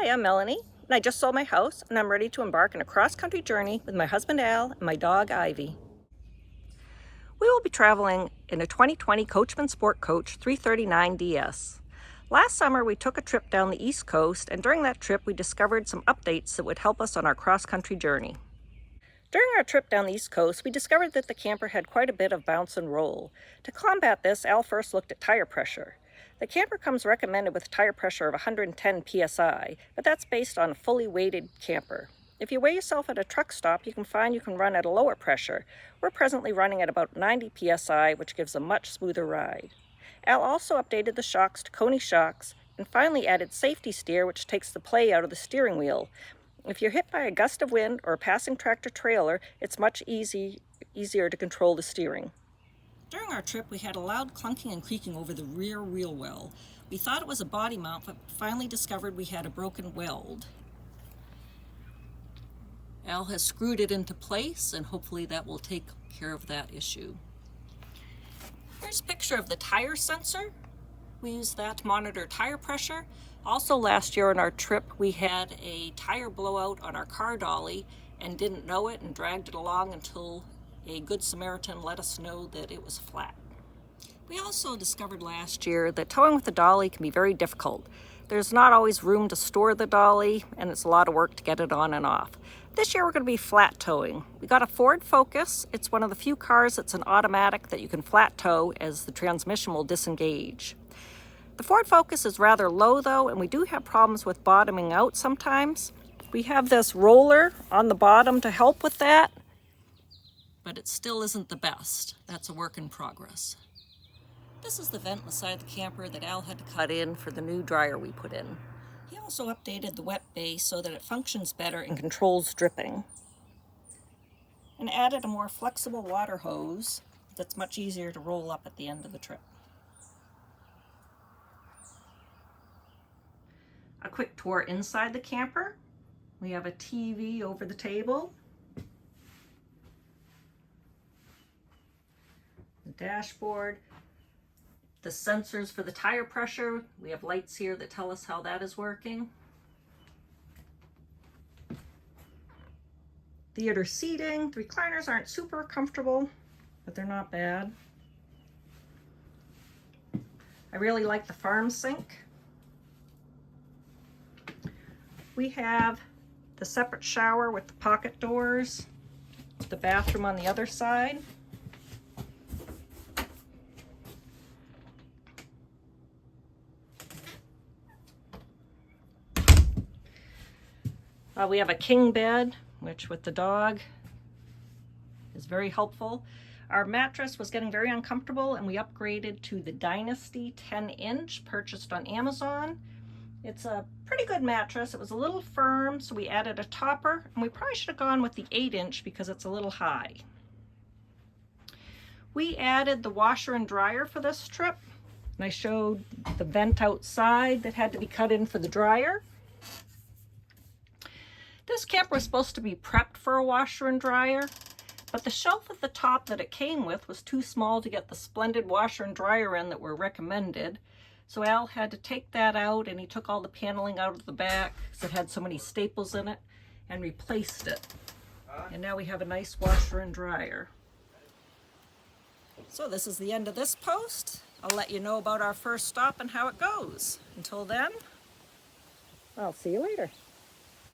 Hi, I'm Melanie, and I just sold my house, and I'm ready to embark on a cross-country journey with my husband Al and my dog Ivy. We will be traveling in a 2020 Coachman Sport Coach 339 DS. Last summer, we took a trip down the East Coast, and during that trip, we discovered some updates that would help us on our cross-country journey. During our trip down the East Coast, we discovered that the camper had quite a bit of bounce and roll. To combat this, Al first looked at tire pressure. The camper comes recommended with tire pressure of 110 psi, but that's based on a fully weighted camper. If you weigh yourself at a truck stop, you can find you can run at a lower pressure. We're presently running at about 90 psi, which gives a much smoother ride. Al also updated the shocks to Koni shocks, and finally added safety steer, which takes the play out of the steering wheel. If you're hit by a gust of wind or a passing tractor trailer, it's much easier to control the steering. During our trip, we had a loud clunking and creaking over the rear wheel well. We thought it was a body mount, but finally discovered we had a broken weld. Al has screwed it into place, and hopefully that will take care of that issue. Here's a picture of the tire sensor. We use that to monitor tire pressure. Also last year on our trip, we had a tire blowout on our car dolly and didn't know it and dragged it along until a Good Samaritan let us know that it was flat. We also discovered last year that towing with the dolly can be very difficult. There's not always room to store the dolly, and it's a lot of work to get it on and off. This year we're going to be flat towing. We got a Ford Focus. It's one of the few cars that's an automatic that you can flat tow as the transmission will disengage. The Ford Focus is rather low though, and we do have problems with bottoming out sometimes. We have this roller on the bottom to help with that, but it still isn't the best. That's a work in progress. This is the vent in the side of the camper that Al had to cut in for the new dryer we put in. He also updated the wet base so that it functions better and controls dripping, and added a more flexible water hose that's much easier to roll up at the end of the trip. A quick tour inside the camper. We have a TV over the table, the dashboard, the sensors for the tire pressure. We have lights here that tell us how that is working. Theater seating. The recliners aren't super comfortable, but they're not bad. I really like the farm sink. We have the separate shower with the pocket doors, the bathroom on the other side. We have a king bed, which with the dog is very helpful. Our mattress was getting very uncomfortable, and we upgraded to the Dynasty 10-inch purchased on Amazon. It's a pretty good mattress. It was a little firm, so we added a topper, and we probably should have gone with the 8-inch because it's a little high. We added the washer and dryer for this trip, and I showed the vent outside that had to be cut in for the dryer. This camper was supposed to be prepped for a washer and dryer, but the shelf at the top that it came with was too small to get the splendid washer and dryer in that were recommended. So Al had to take that out, and he took all the paneling out of the back because it had so many staples in it and replaced it. And now we have a nice washer and dryer. So this is the end of this post. I'll let you know about our first stop and how it goes. Until then, I'll see you later.